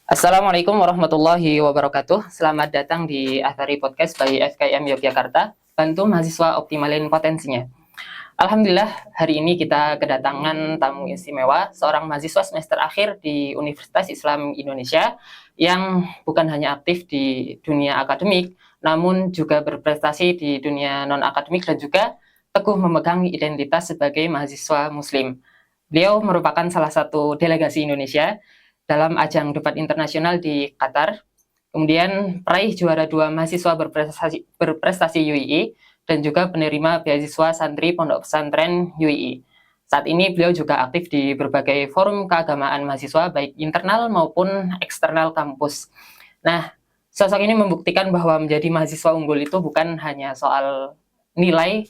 Assalamualaikum warahmatullahi wabarakatuh. Selamat datang di Athari Podcast by FKM Yogyakarta. Bantu mahasiswa optimalin potensinya. Alhamdulillah, hari ini kita kedatangan tamu istimewa, seorang mahasiswa semester akhir di Universitas Islam Indonesia yang bukan hanya aktif di dunia akademik, namun juga berprestasi di dunia non-akademik dan juga teguh memegang identitas sebagai mahasiswa muslim. Beliau merupakan salah satu delegasi Indonesia dalam ajang debat internasional di Qatar, kemudian peraih juara 2 mahasiswa berprestasi UII, dan juga penerima beasiswa santri Pondok Pesantren UII. Saat ini beliau juga aktif di berbagai forum keagamaan mahasiswa, baik internal maupun eksternal kampus. Nah, sosok ini membuktikan bahwa menjadi mahasiswa unggul itu bukan hanya soal nilai,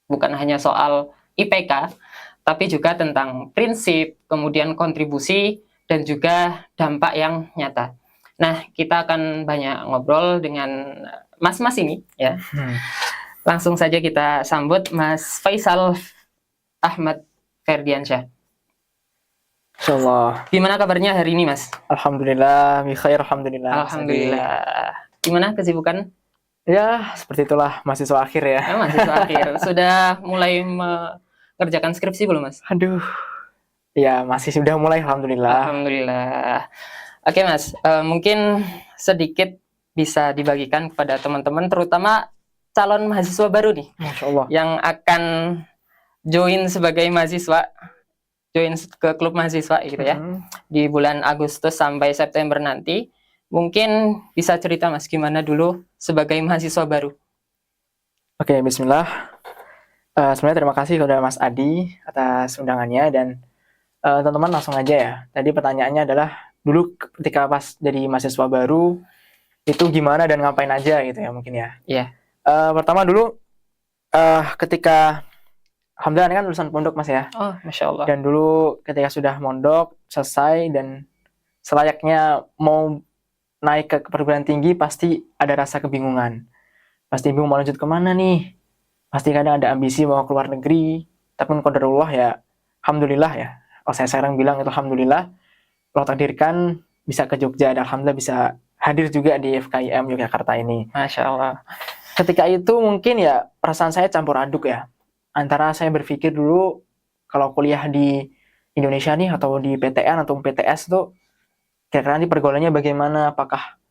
bukan hanya soal IPK, tapi juga tentang prinsip, kemudian kontribusi, dan juga dampak yang nyata. Nah, kita akan banyak ngobrol dengan mas-mas ini, ya. Langsung saja kita sambut Mas Faisal Ahmad Ferdiansyah. Insyaallah. Gimana kabarnya hari ini, Mas? Alhamdulillah, bikhair, alhamdulillah. Alhamdulillah. Gimana kesibukan? Ya, seperti itulah mahasiswa akhir ya. Mahasiswa akhir. Sudah mulai mengerjakan skripsi belum, Mas? Aduh. Ya, masih sudah mulai, alhamdulillah. Alhamdulillah. Oke, Mas. Mungkin sedikit bisa dibagikan kepada teman-teman, terutama calon mahasiswa baru nih, Masya Allah, yang akan join sebagai mahasiswa, join ke klub mahasiswa gitu ya, di bulan Agustus sampai September nanti. Mungkin bisa cerita, Mas, gimana dulu sebagai mahasiswa baru? Oke, bismillah. Sebenarnya terima kasih kepada Mas Adi atas undangannya, dan teman-teman langsung aja ya. Tadi pertanyaannya adalah, dulu ketika pas jadi mahasiswa baru, itu gimana dan ngapain aja gitu ya mungkin ya. Iya. Pertama dulu, ketika alhamdulillah ini kan lulusan pondok Mas ya. Oh, Masya Allah. Dan dulu ketika sudah mondok, selesai, dan selayaknya mau naik ke perguruan tinggi, pasti ada rasa kebingungan. Pasti bingung mau lanjut kemana nih. Pasti kadang ada ambisi mau keluar negeri. Tapi qadarullah ya, alhamdulillah ya. Kalau saya sekarang bilang itu alhamdulillah. Allah takdirkan bisa ke Jogja, dan alhamdulillah bisa hadir juga di FKIM Yogyakarta ini. Masya Allah. Ketika itu mungkin ya perasaan saya campur aduk ya. Antara saya berpikir dulu kalau kuliah di Indonesia nih atau di PTN atau PTS tuh kira-kira nanti pergaulannya bagaimana, apakah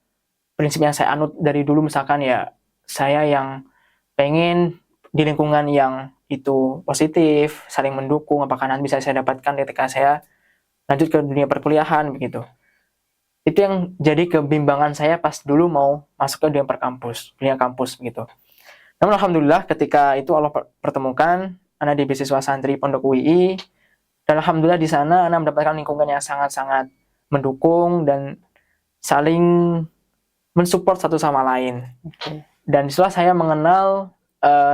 prinsip yang saya anut dari dulu, misalkan ya saya yang pengen di lingkungan yang itu positif, saling mendukung, apakah nanti bisa saya dapatkan ketika saya lanjut ke dunia perkuliahan begitu. Itu yang jadi kebimbangan saya pas dulu mau masuk ke dunia kampus begitu. Namun alhamdulillah ketika itu Allah pertemukan anak di beasiswa santri Pondok UII, dan alhamdulillah di sana anak mendapatkan lingkungan yang sangat-sangat mendukung dan saling mensupport satu sama lain. Dan setelah saya mengenal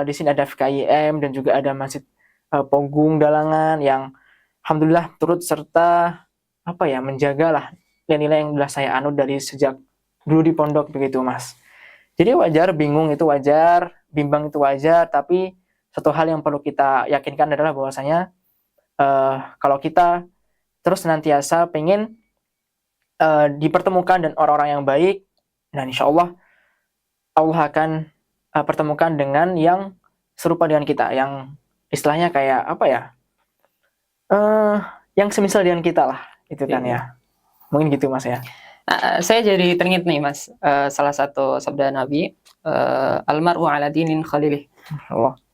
di sini ada FKIM dan juga ada Masjid Pogung Dalangan yang alhamdulillah turut serta menjagalah nilai-nilai yang sudah saya anut dari sejak dulu di pondok begitu, Mas. Jadi wajar bingung itu wajar, bimbang itu wajar, tapi satu hal yang perlu kita yakinkan adalah bahwasanya kalau kita terus senantiasa pengen dipertemukan dan orang-orang yang baik, dan insya Allah Allah akan pertemukan dengan yang serupa dengan kita, yang istilahnya kayak yang semisal dengan kita lah, itu kan ya. Mungkin gitu Mas ya. Saya jadi teringat nih Mas, salah satu sabda Nabi, almar'u ala dinin khalilih.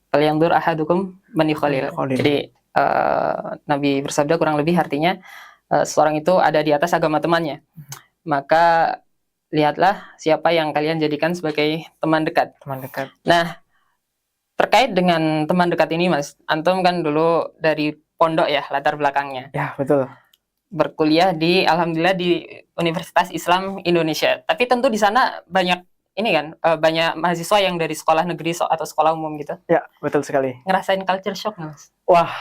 Falyanzur ahadukum man yukhalil. Jadi Nabi bersabda kurang lebih artinya seorang itu ada di atas agama temannya. Maka lihatlah siapa yang kalian jadikan sebagai teman dekat. Teman dekat. Nah, terkait dengan teman dekat ini Mas, antum kan dulu dari pondok ya latar belakangnya. Ya, betul. Berkuliah di alhamdulillah di Universitas Islam Indonesia. Tapi tentu di sana banyak ini kan banyak mahasiswa yang dari sekolah negeri atau sekolah umum gitu. Ya, betul sekali. Ngerasain culture shock nggak, Mas? Wah,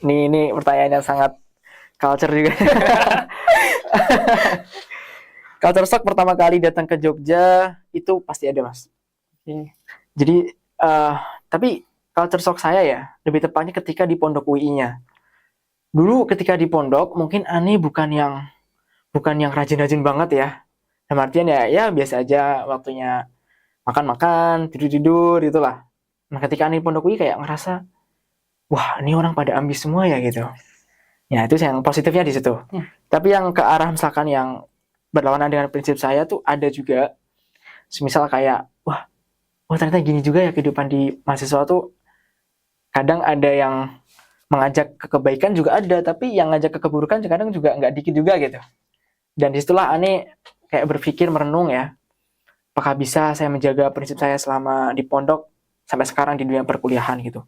ini pertanyaan yang sangat culture juga. Culture shock pertama kali datang ke Jogja itu pasti ada, Mas. Jadi tapi culture shock saya ya lebih tepatnya ketika di pondok UI-nya. Dulu ketika di pondok mungkin Ani bukan bukan yang rajin-rajin banget ya. Dalam artian ya biasa aja, waktunya makan-makan, tidur-tidur itulah. Nah ketika Ani di Pondok UI kayak ngerasa, wah ini orang pada ambis semua ya gitu. Ya itu yang positifnya di situ. Tapi yang ke arah misalkan yang berlawanan dengan prinsip saya tuh ada juga. Misal kayak, wah ternyata gini juga ya kehidupan di mahasiswa tuh. Kadang ada yang mengajak ke kebaikan juga ada, tapi yang ngajak ke keburukan kadang juga nggak dikit juga gitu. Dan disitulah Ani kayak berpikir merenung ya, apakah bisa saya menjaga prinsip saya selama di pondok sampai sekarang di dunia perkuliahan gitu.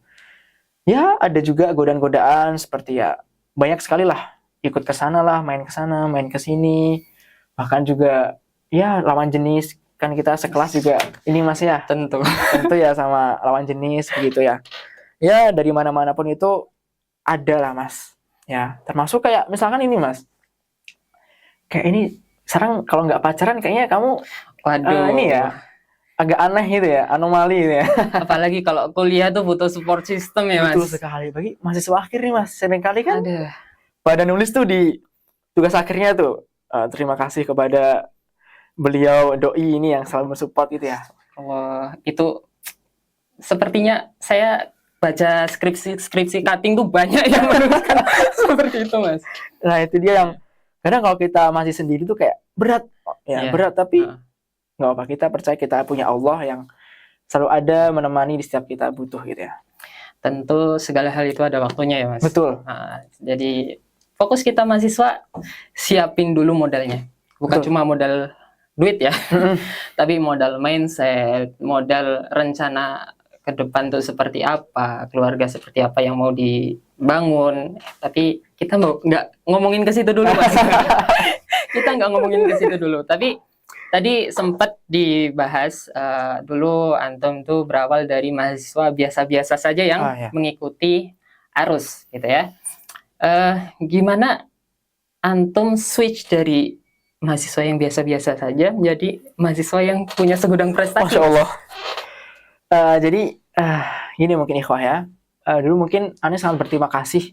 Ya ada juga godaan-godaan seperti ya banyak sekali lah, ikut ke sana lah, main ke sana, main ke sini, bahkan juga ya lawan jenis, kan kita sekelas juga ini Mas ya, Tentu. ya sama lawan jenis begitu ya. Ya dari mana-mana pun itu ada lah Mas. Ya termasuk kayak misalkan ini Mas, kayak ini sekarang kalau nggak pacaran kayaknya kamu Waduh. ini ya agak aneh gitu ya, anomali gitu ya. Apalagi kalau kuliah tuh butuh support system ya, Mas. Betul sekali. Bagi mahasiswa akhir nih Mas, seringkali kan Aduh. pada nulis tuh di tugas akhirnya tuh terima kasih kepada beliau doi ini yang selalu mensupport gitu ya. Wah, itu sepertinya saya baca skripsi cutting tuh banyak yang menuliskan seperti itu, Mas. Nah itu dia yang kadang kalau kita masih sendiri tuh kayak berat, Iya. berat, tapi nggak apa, kita percaya kita punya Allah yang selalu ada menemani di setiap kita butuh gitu ya. Tentu segala hal itu ada waktunya ya Mas. Betul. Nah, jadi fokus kita mahasiswa siapin dulu modalnya, bukan Betul. cuma modal duit ya, tapi modal mindset, modal rencana ke depan tuh seperti apa, keluarga seperti apa yang mau dibangun. Tapi kita nggak ngomongin ke situ dulu Mas. Kita nggak ngomongin ke situ dulu. Tapi tadi sempat dibahas dulu Antum tuh berawal dari mahasiswa biasa-biasa saja yang mengikuti arus gitu ya. Gimana Antum switch dari mahasiswa yang biasa-biasa saja menjadi mahasiswa yang punya segudang prestasi? Masya Allah. Jadi gini mungkin ikhwah ya. Dulu mungkin Ani sangat berterima kasih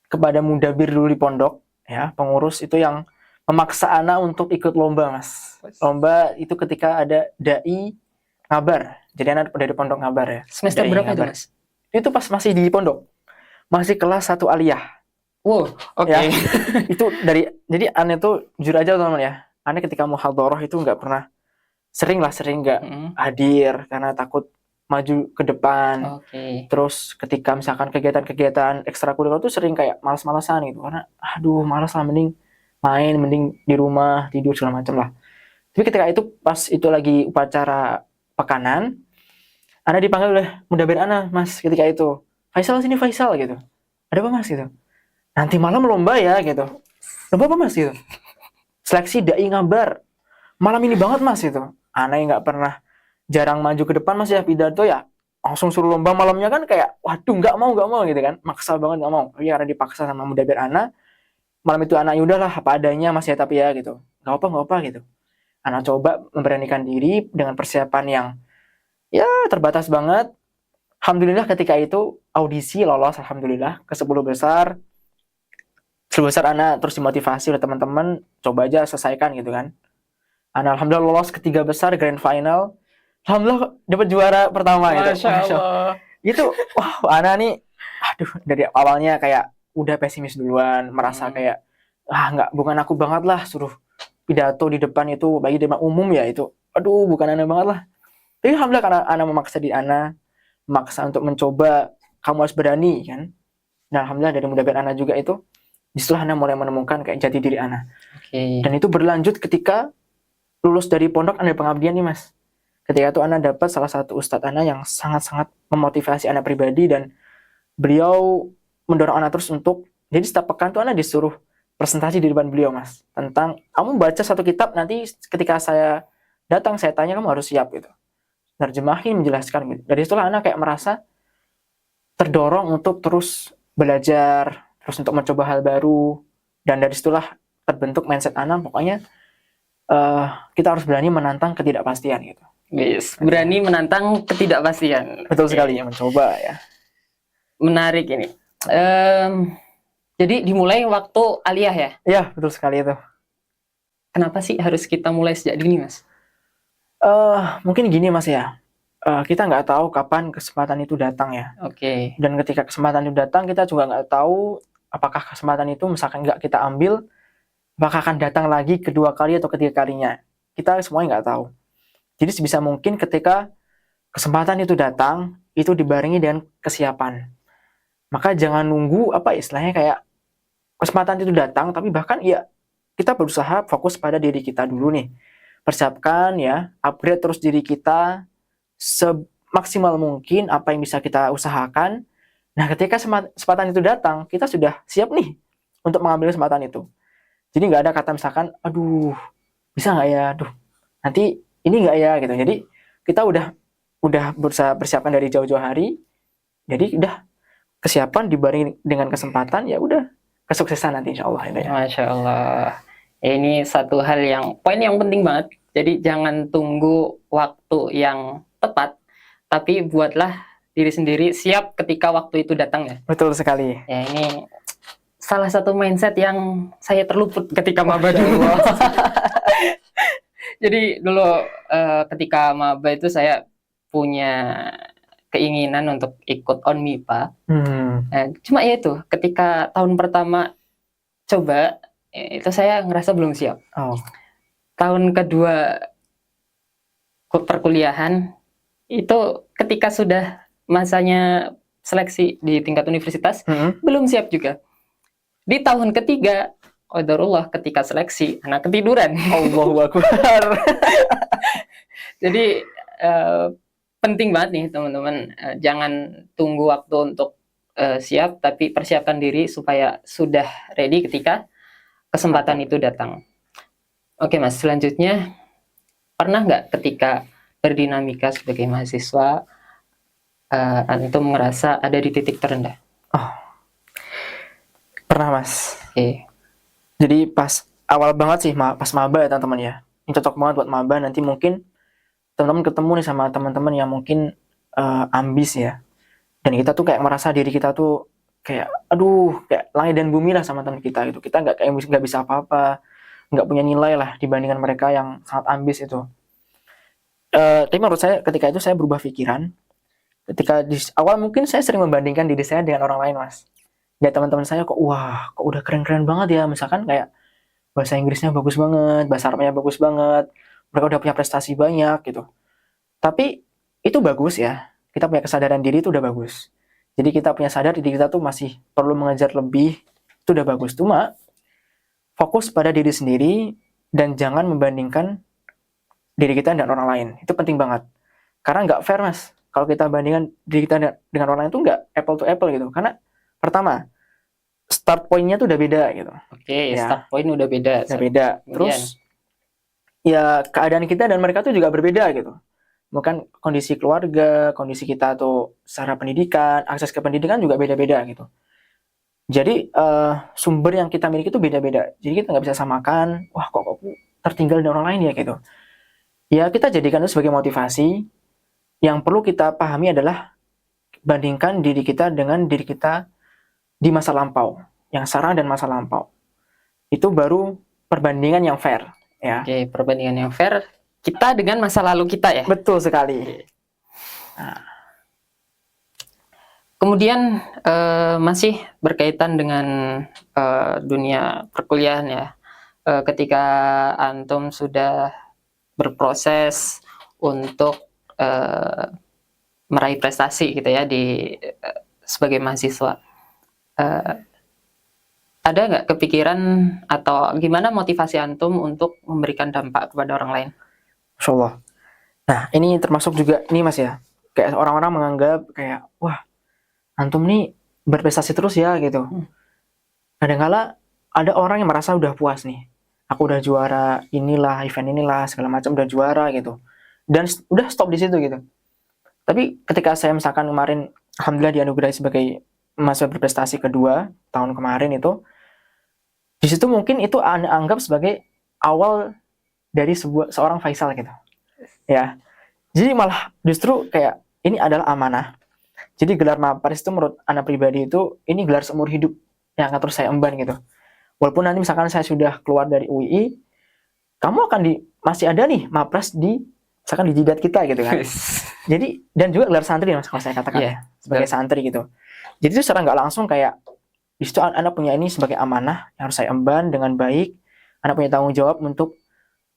kepada Mudabir dulu di pondok ya, pengurus itu yang memaksa Ana untuk ikut lomba Mas. Lomba itu ketika ada dai ngabar. Jadi Ana dari pondok ngabar ya. Semester berapa itu Mas? Itu pas masih di pondok. Masih kelas 1 aliyah. Wow, oke. Ya, itu jadi Ana tuh jujur aja teman-teman ya. Ana ketika muhadharah itu nggak pernah sering nggak hadir karena takut maju ke depan. Terus ketika misalkan kegiatan-kegiatan ekstrakurikuler tuh sering kayak malas-malasan gitu karena aduh malas lah, mending main, mending di rumah tidur segala macam lah. Tapi ketika itu pas itu lagi upacara pekanan, Ana dipanggil oleh Mudabir Ana, Mas, ketika itu. Faisal sini Faisal gitu. Ada apa Mas gitu? Nanti malam lomba ya gitu. Lomba apa Mas gitu? Seleksi dai ngabar. Malam ini banget Mas gitu. Ana yang nggak pernah jarang maju ke depan Mas ya pidato ya. Langsung suruh lomba malamnya kan kayak waduh nggak mau gitu kan. Maksa banget nggak mau. Tapi karena dipaksa sama Mudabir Ana, malam itu Ana udahlah apa adanya Mas ya tapi ya gitu. Nggak apa gitu. Ana coba memberanikan diri dengan persiapan yang ya terbatas banget. Alhamdulillah ketika itu audisi lolos alhamdulillah ke 10 besar. 10 besar Ana terus dimotivasi oleh teman-teman, coba aja selesaikan gitu kan. Ana alhamdulillah lolos ke 3 besar grand final. Alhamdulillah dapat juara pertama gitu. Masya Allah. Itu wah Ana nih aduh dari awalnya kayak udah pesimis duluan, merasa kayak nggak, bukan aku banget lah suruh pidato di depan itu bagi depan umum ya itu. Aduh bukan Ana banget lah. Tapi alhamdulillah karena Ana memaksa diri Ana, memaksa untuk mencoba, kamu harus berani kan. Dan alhamdulillah dari Mudabir Ana juga itu disitulah Ana mulai menemukan kayak jati diri Ana. Dan itu berlanjut ketika lulus dari pondok Ana pengabdian nih Mas. Ketika itu Ana dapat salah satu ustadz Ana yang sangat-sangat memotivasi Ana pribadi dan beliau mendorong Ana terus untuk, jadi setiap pekan tuh Ana disuruh presentasi di depan beliau Mas. Tentang, kamu baca satu kitab nanti ketika saya datang saya tanya kamu harus siap gitu. Nerjemahin, menjelaskan gitu. Dari situlah Ana kayak merasa terdorong untuk terus belajar, terus untuk mencoba hal baru, dan dari situlah terbentuk mindset Ana pokoknya kita harus berani menantang ketidakpastian gitu. Yes, berani menantang ketidakpastian. Betul sekali ya, mencoba ya. Menarik ini. Jadi dimulai waktu aliyah ya? Iya, betul sekali itu. kenapa sih harus kita mulai sejak dini, Mas? Mungkin gini Mas ya, kita nggak tahu kapan kesempatan itu datang ya. Oke. Dan ketika kesempatan itu datang, kita juga nggak tahu apakah kesempatan itu misalkan nggak kita ambil, apakah akan datang lagi kedua kali atau ketiga kalinya. Kita semuanya nggak tahu. Jadi sebisa mungkin ketika kesempatan itu datang, itu dibarengi dengan kesiapan. Maka jangan nunggu apa istilahnya kayak kesempatan itu datang, tapi bahkan ya kita berusaha fokus pada diri kita dulu nih. Persiapkan ya, upgrade terus diri kita semaksimal mungkin apa yang bisa kita usahakan. Nah, ketika kesempatan itu datang, kita sudah siap nih untuk mengambil kesempatan itu. Jadi nggak ada kata misalkan, aduh, bisa nggak ya, aduh, nanti ini nggak ya, gitu. Jadi kita udah berusaha persiapkan dari jauh-jauh hari. Jadi udah kesiapan dibarengi dengan kesempatan, ya udah kesuksesan nanti insya Allah. Ya. Masya Allah. Ini satu hal poin yang penting banget. Jadi jangan tunggu waktu yang tepat, tapi buatlah diri sendiri siap ketika waktu itu datang ya. Betul sekali. Ya ini salah satu mindset yang saya terluput ketika maba dulu. Jadi dulu ketika maba itu saya punya keinginan untuk ikut ONMIPA. Cuma ya itu, ketika tahun pertama coba, itu saya ngerasa belum siap. Tahun kedua perkuliahan, itu ketika sudah masanya seleksi di tingkat universitas, belum siap juga. Di tahun ketiga, qadarullah ketika seleksi, anak ketiduran. Allahu Akbar. Jadi penting banget nih teman-teman, jangan tunggu waktu untuk siap, tapi persiapkan diri supaya sudah ready ketika kesempatan itu datang. Oke Mas, selanjutnya pernah nggak ketika berdinamika sebagai mahasiswa, antum merasa ada di titik terendah? Pernah Mas. Oke. Jadi pas awal banget sih, pas maba ya teman-teman ya. Ini cocok banget buat maba, nanti mungkin teman-teman ketemu nih sama teman-teman yang mungkin ambis ya. Dan kita tuh kayak merasa diri kita tuh kayak aduh, kayak langit dan bumi lah sama teman kita gitu. Kita nggak bisa apa-apa, nggak punya nilai lah dibandingkan mereka yang sangat ambis itu. Tapi menurut saya ketika itu saya berubah pikiran. Ketika di awal mungkin saya sering membandingkan diri saya dengan orang lain Mas. Ya teman-teman saya kok udah keren-keren banget ya, misalkan kayak bahasa Inggrisnya bagus banget, bahasa Arabnya bagus banget, mereka udah punya prestasi banyak gitu. Tapi itu bagus ya, kita punya kesadaran diri itu udah bagus. Jadi kita punya sadar diri kita tuh masih perlu mengejar lebih, itu udah bagus. Cuma fokus pada diri sendiri dan jangan membandingkan diri kita dengan orang lain. Itu penting banget. Karena nggak fair Mas, kalau kita bandingkan diri kita dengan orang lain itu nggak apple to apple gitu. Karena pertama, start point-nya tuh udah beda gitu. Oke, ya. Start point udah beda. Udah beda. Terus ya keadaan kita dan mereka tuh juga berbeda gitu. Bukan kondisi keluarga, kondisi kita tuh secara pendidikan, akses ke pendidikan juga beda-beda gitu. Jadi sumber yang kita miliki itu beda-beda. Jadi kita nggak bisa samakan, wah kok aku tertinggal dari orang lain ya gitu. Ya kita jadikan itu sebagai motivasi. Yang perlu kita pahami adalah bandingkan diri kita dengan diri kita di masa lampau, yang sekarang dan masa lampau. Itu baru perbandingan yang fair. Ya. Oke, perbandingan yang fair kita dengan masa lalu kita ya. Betul sekali. Nah. Kemudian masih berkaitan dengan dunia perkuliahan ya. Ketika antum sudah berproses untuk meraih prestasi gitu ya sebagai mahasiswa, ada nggak kepikiran atau gimana motivasi antum untuk memberikan dampak kepada orang lain? Masya Allah. Nah ini termasuk juga ini Mas ya, kayak orang-orang menganggap kayak wah antum nih berprestasi terus ya gitu. Kadang-kala ada orang yang merasa udah puas nih, aku udah juara inilah, event inilah, segala macam udah juara gitu, dan udah stop di situ gitu. Tapi ketika saya misalkan kemarin alhamdulillah dianugerahi sebagai mahasiswa berprestasi kedua tahun kemarin itu, di situ mungkin itu anggap sebagai awal dari seorang Faisal gitu ya. Jadi malah justru kayak ini adalah amanah. Jadi gelar Mapars itu menurut anak pribadi itu ini gelar seumur hidup yang akan terus saya emban gitu. Walaupun nanti misalkan saya sudah keluar dari UI, kamu akan masih ada nih mapres misalkan di jidat kita gitu kan. Jadi dan juga gelar santri mas, kalau saya katakan Iya, sebagai betul. santri gitu. Jadi itu secara nggak langsung kayak di situ anak punya ini sebagai amanah yang harus saya emban dengan baik. Anak punya tanggung jawab untuk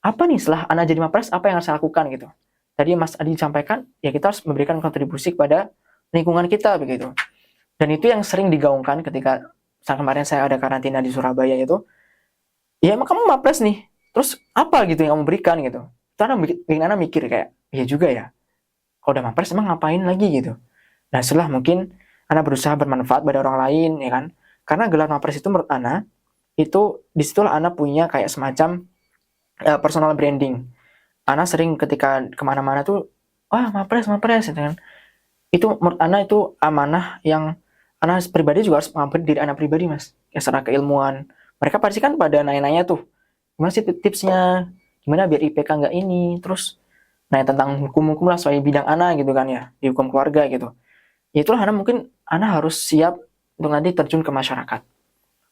apa nih setelah anak jadi mapres, apa yang harus saya lakukan gitu. Tadi Mas Adi sampaikan ya kita harus memberikan kontribusi kepada lingkungan kita begitu. Dan itu yang sering digaungkan ketika saat kemarin saya ada karantina di Surabaya itu. Ya emang kamu mapres nih, terus apa gitu yang kamu berikan gitu. Karena bikin anak mikir kayak, iya juga ya, kalau udah mapres emang ngapain lagi gitu. Nah setelah mungkin anak berusaha bermanfaat pada orang lain ya kan, karena gelar mapres itu menurut anak, itu disitulah anak punya kayak semacam personal branding. Anak sering ketika kemana-mana tuh, wah mapres gitu kan. Itu menurut anak itu amanah yang anak pribadi juga harus mengambil diri anak pribadi mas. Ya secara keilmuan. Mereka pasti kan pada nanya-nanya tuh, gimana sih tipsnya, gimana biar IPK nggak ini, terus nanya tentang hukum-hukum lah soal bidang anak gitu kan ya, di hukum keluarga gitu. Ya itulah anak mungkin anak harus siap untuk nanti terjun ke masyarakat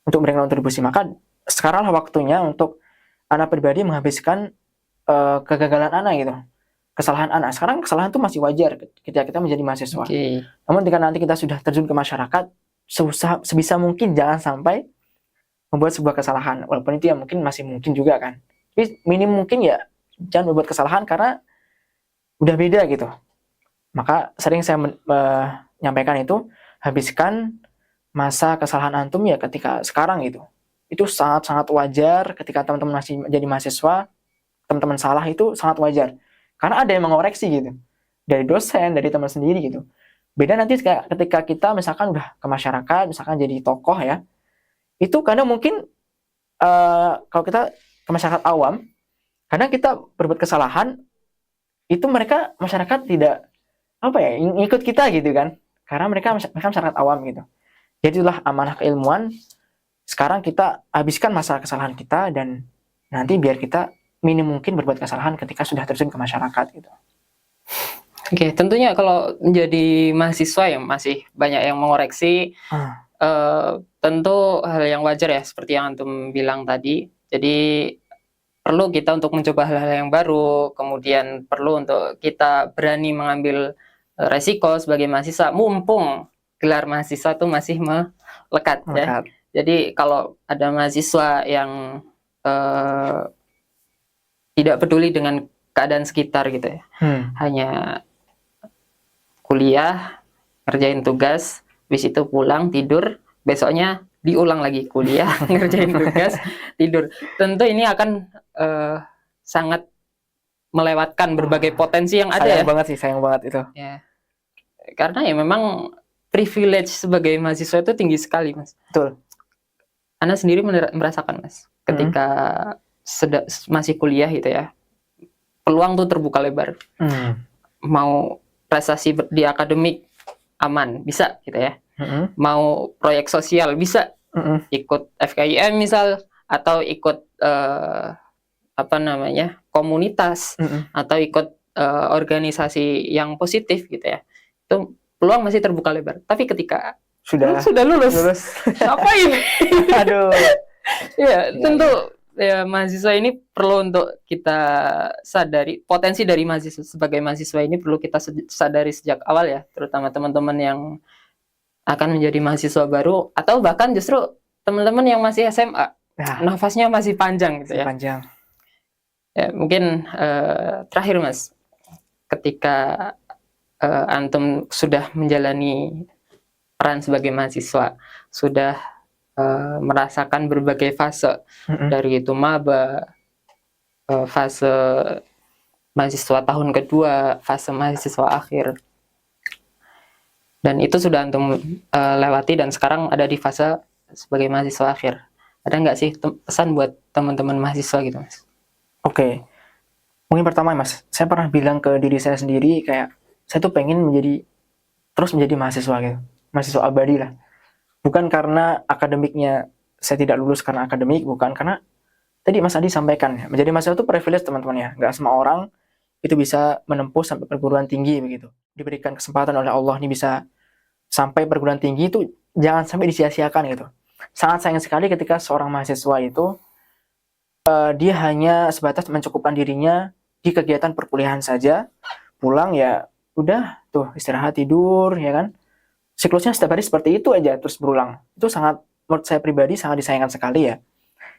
untuk memberikan kontribusi. Maka sekaranglah waktunya untuk anak pribadi menghabiskan kegagalan anak gitu, kesalahan anak. Sekarang kesalahan itu masih wajar ketika kita menjadi mahasiswa. Oke. Namun ketika nanti kita sudah terjun ke masyarakat, sebisa mungkin jangan sampai membuat sebuah kesalahan. Walaupun itu ya mungkin masih mungkin juga kan. Tapi minim mungkin ya jangan membuat kesalahan karena udah beda gitu. Maka sering saya menyampaikan itu, habiskan masa kesalahan antum ya ketika sekarang gitu. Itu sangat-sangat wajar ketika teman-teman masih menjadi mahasiswa, teman-teman salah itu sangat wajar. Karena ada yang mengoreksi gitu. Dari dosen, dari teman sendiri gitu. Beda nanti ketika kita misalkan udah ke masyarakat, misalkan jadi tokoh ya, itu kadang mungkin kalau kita ke masyarakat awam, kadang kita berbuat kesalahan, itu masyarakat tidak apa ya ikut kita gitu kan, karena mereka masyarakat awam gitu. Jadi itulah amanah keilmuan. Sekarang kita habiskan masa kesalahan kita dan nanti biar kita minim mungkin berbuat kesalahan ketika sudah terjun ke masyarakat gitu. Oke, tentunya kalau menjadi mahasiswa yang masih banyak yang mengoreksi, tentu hal yang wajar ya, seperti yang antum bilang tadi. Jadi perlu kita untuk mencoba hal-hal yang baru, kemudian perlu untuk kita berani mengambil resiko sebagai mahasiswa, mumpung gelar mahasiswa itu masih melekat ya. Jadi kalau ada mahasiswa yang tidak peduli dengan keadaan sekitar gitu ya, hanya kuliah, ngerjain tugas, habis itu pulang tidur, besoknya diulang lagi kuliah, ngerjain tugas, tidur. Tentu ini akan sangat melewatkan berbagai potensi yang ada ya. Sayang banget itu. Ya. Karena ya memang privilege sebagai mahasiswa itu tinggi sekali, Mas. Betul. Anda sendiri merasakan, Mas, ketika masih kuliah gitu ya, peluang tuh terbuka lebar. Mau prestasi di akademik aman, bisa gitu ya. Mau proyek sosial bisa, ikut FKIM misal, atau ikut komunitas, atau ikut organisasi yang positif gitu ya. Itu peluang masih terbuka lebar. Tapi ketika sudah lulus. Ngapain? Aduh. Ya, tentu ya mahasiswa ini perlu untuk kita sadari, potensi dari mahasiswa sebagai mahasiswa ini perlu kita sadari sejak awal ya, terutama teman-teman yang akan menjadi mahasiswa baru atau bahkan justru teman-teman yang masih SMA. Nafasnya masih panjang gitu ya. Ya, mungkin terakhir Mas, ketika antum sudah menjalani peran sebagai mahasiswa, sudah merasakan berbagai fase, dari itu maba, fase mahasiswa tahun kedua, fase mahasiswa akhir, dan itu sudah antum lewati dan sekarang ada di fase sebagai mahasiswa akhir. Ada nggak sih pesan buat teman-teman mahasiswa gitu Mas? Oke. Mungkin pertama Mas, saya pernah bilang ke diri saya sendiri kayak saya tuh pengen terus menjadi mahasiswa gitu, mahasiswa abadi lah. Bukan karena akademiknya saya tidak lulus karena akademik, bukan, karena tadi Mas Adi sampaikan ya, menjadi mahasiswa itu privilege teman-teman ya. Nggak semua orang itu bisa menempuh sampai perguruan tinggi begitu. Diberikan kesempatan oleh Allah nih bisa sampai perguruan tinggi itu jangan sampai disia-siakan gitu. Sangat sayang sekali ketika seorang mahasiswa itu dia hanya sebatas mencukupkan dirinya di kegiatan perkuliahan saja, pulang ya udah tuh istirahat tidur ya kan, siklusnya setiap hari seperti itu aja terus berulang. Itu sangat, menurut saya pribadi sangat disayangkan sekali ya,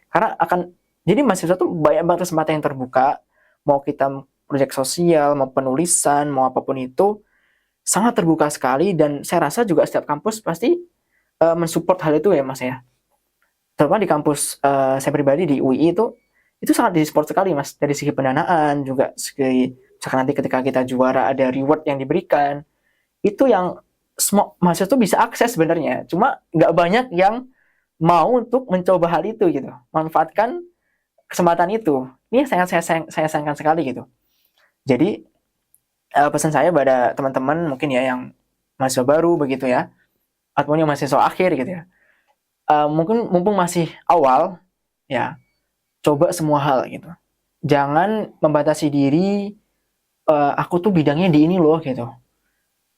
karena akan jadi mahasiswa tuh banyak banget kesempatan yang terbuka, mau kita proyek sosial, mau penulisan, mau apapun itu sangat terbuka sekali, dan saya rasa juga setiap kampus pasti mensupport hal itu ya Mas ya. Terutama di kampus saya pribadi di UI itu sangat disupport sekali Mas, dari segi pendanaan juga segi, misalkan nanti ketika kita juara ada reward yang diberikan, itu yang semua mahasiswa tuh bisa akses sebenarnya, cuma nggak banyak yang mau untuk mencoba hal itu gitu, manfaatkan kesempatan itu. Ini sangat saya sayangkan sekali gitu. Jadi pesan saya pada teman-teman mungkin ya yang mahasiswa baru begitu ya, ataupun yang mahasiswa akhir gitu ya, mungkin mumpung masih awal ya, coba semua hal gitu. Jangan membatasi diri, aku tuh bidangnya di ini loh gitu,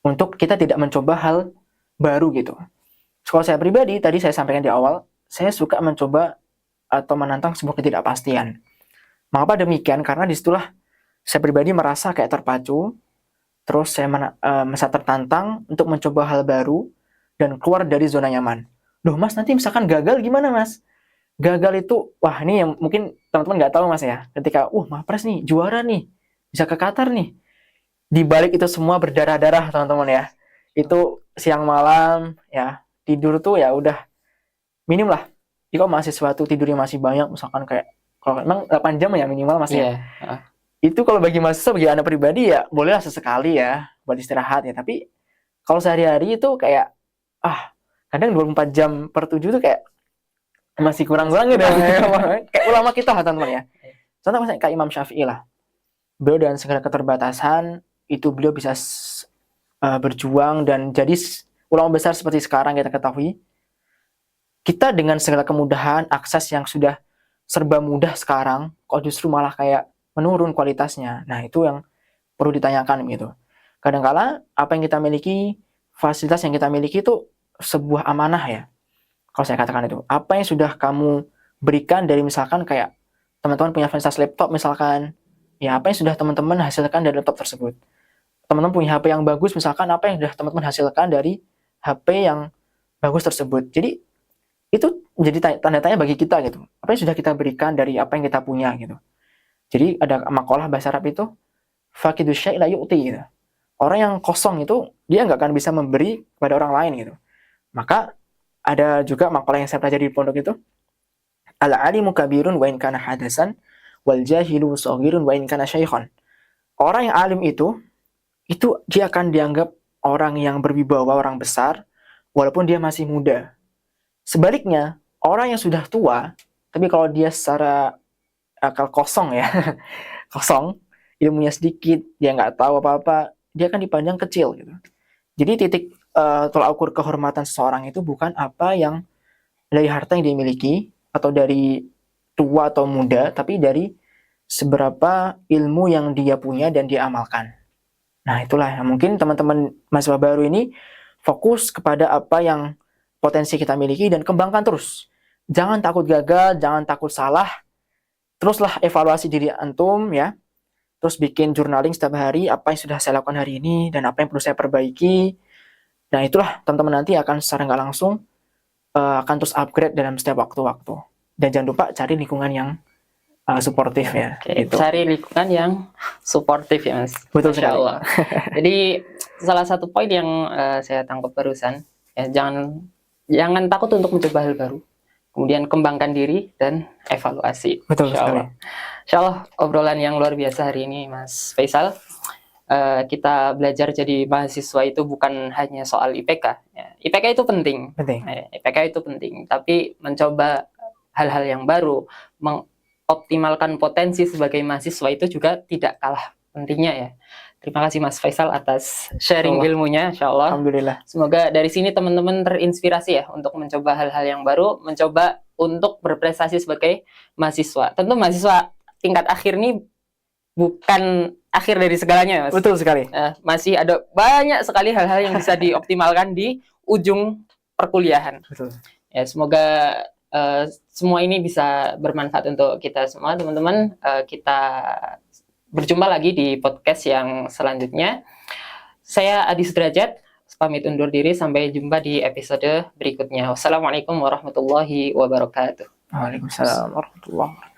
untuk kita tidak mencoba hal baru gitu. Kalau saya pribadi tadi saya sampaikan di awal, saya suka mencoba atau menantang sebuah ketidakpastian. Mengapa demikian? Karena disitulah saya pribadi merasa kayak terpacu, terus saya merasa tertantang untuk mencoba hal baru dan keluar dari zona nyaman. Duh Mas, nanti misalkan gagal gimana Mas? Gagal itu, wah ini yang mungkin teman-teman nggak tahu Mas ya, ketika Mapres nih, juara nih, bisa ke Qatar nih. Di balik itu semua berdarah-darah teman-teman ya. Itu siang malam ya, tidur tuh ya udah minim lah. Jika mahasiswa tuh tidurnya masih banyak, misalkan kayak kalau memang 8 jam ya minimal Mas ya. Itu kalau bagi mahasiswa, bagi anak pribadi ya bolehlah sesekali ya buat istirahat ya, tapi kalau sehari-hari itu kayak kadang 24 jam per 7 tuh kayak masih kurang-kurang gitu. Kayak ulama kita lah teman-teman ya. Contoh misalnya kayak Imam Syafi'i lah. Beliau dengan segala keterbatasan itu beliau bisa berjuang dan jadi ulama besar seperti sekarang kita ketahui. Kita dengan segala kemudahan, akses yang sudah serba mudah sekarang, kok justru malah kayak menurun kualitasnya. Nah, itu yang perlu ditanyakan gitu. Kadang-kala apa yang kita miliki, fasilitas yang kita miliki itu sebuah amanah ya. Kalau saya katakan itu, apa yang sudah kamu berikan dari misalkan kayak teman-teman punya fasilitas laptop misalkan, ya apa yang sudah teman-teman hasilkan dari laptop tersebut. Teman-teman punya HP yang bagus misalkan, apa yang sudah teman-teman hasilkan dari HP yang bagus tersebut. Jadi itu menjadi tanda tanya bagi kita gitu. Apa yang sudah kita berikan dari apa yang kita punya gitu. Jadi ada makalah bahasa Arab itu, faqidu syai' la yu'ti gitu. Orang yang kosong itu dia nggak akan bisa memberi kepada orang lain gitu. Maka ada juga makalah yang saya pelajari di pondok itu, al-alimu kabirun wa in kana hadasan wal jahilu shaghirun wa in kana syaikhan. Orang yang alim itu dia akan dianggap orang yang berwibawa, orang besar walaupun dia masih muda. Sebaliknya, orang yang sudah tua, tapi kalau dia secara akal kosong ya, kosong, ilmunya sedikit, dia nggak tahu apa-apa, dia akan dipandang kecil gitu. Jadi titik tolak ukur kehormatan seseorang itu bukan apa yang dari harta yang dia miliki, atau dari tua atau muda, tapi dari seberapa ilmu yang dia punya dan dia amalkan. Nah itulah mungkin teman-teman mahasiswa baru ini fokus kepada apa yang potensi kita miliki dan kembangkan terus. Jangan takut gagal, jangan takut salah. Teruslah evaluasi diri antum ya. Terus bikin journaling setiap hari, apa yang sudah saya lakukan hari ini dan apa yang perlu saya perbaiki. Nah itulah teman-teman nanti akan secara nggak langsung akan terus upgrade dalam setiap waktu-waktu. Dan jangan lupa cari lingkungan yang suportif ya. Gitu. Cari lingkungan yang suportif ya Mas. Betul sekali. Jadi salah satu poin yang saya tangkap barusan, ya jangan takut untuk mencoba hal baru. Kemudian kembangkan diri dan evaluasi. Betul sekali. Insya Allah obrolan yang luar biasa hari ini Mas Faisal. Kita belajar jadi mahasiswa itu bukan hanya soal IPK. Ya, IPK itu penting. IPK itu penting. Tapi mencoba hal-hal yang baru, mengoptimalkan potensi sebagai mahasiswa itu juga tidak kalah pentingnya ya. Terima kasih Mas Faisal atas sharing ilmunya, insya Allah. Alhamdulillah. Semoga dari sini teman-teman terinspirasi ya untuk mencoba hal-hal yang baru, mencoba untuk berprestasi sebagai mahasiswa. Tentu mahasiswa tingkat akhir ini bukan akhir dari segalanya, Mas. Betul sekali. Masih ada banyak sekali hal-hal yang bisa dioptimalkan di ujung perkuliahan. Betul. Ya, semoga semua ini bisa bermanfaat untuk kita semua, teman-teman. Kita berjumpa lagi di podcast yang selanjutnya. Saya Adi Sudrajat, pamit undur diri. Sampai jumpa di episode berikutnya. Wassalamualaikum warahmatullahi wabarakatuh. Waalaikumsalam warahmatullahi wabarakatuh.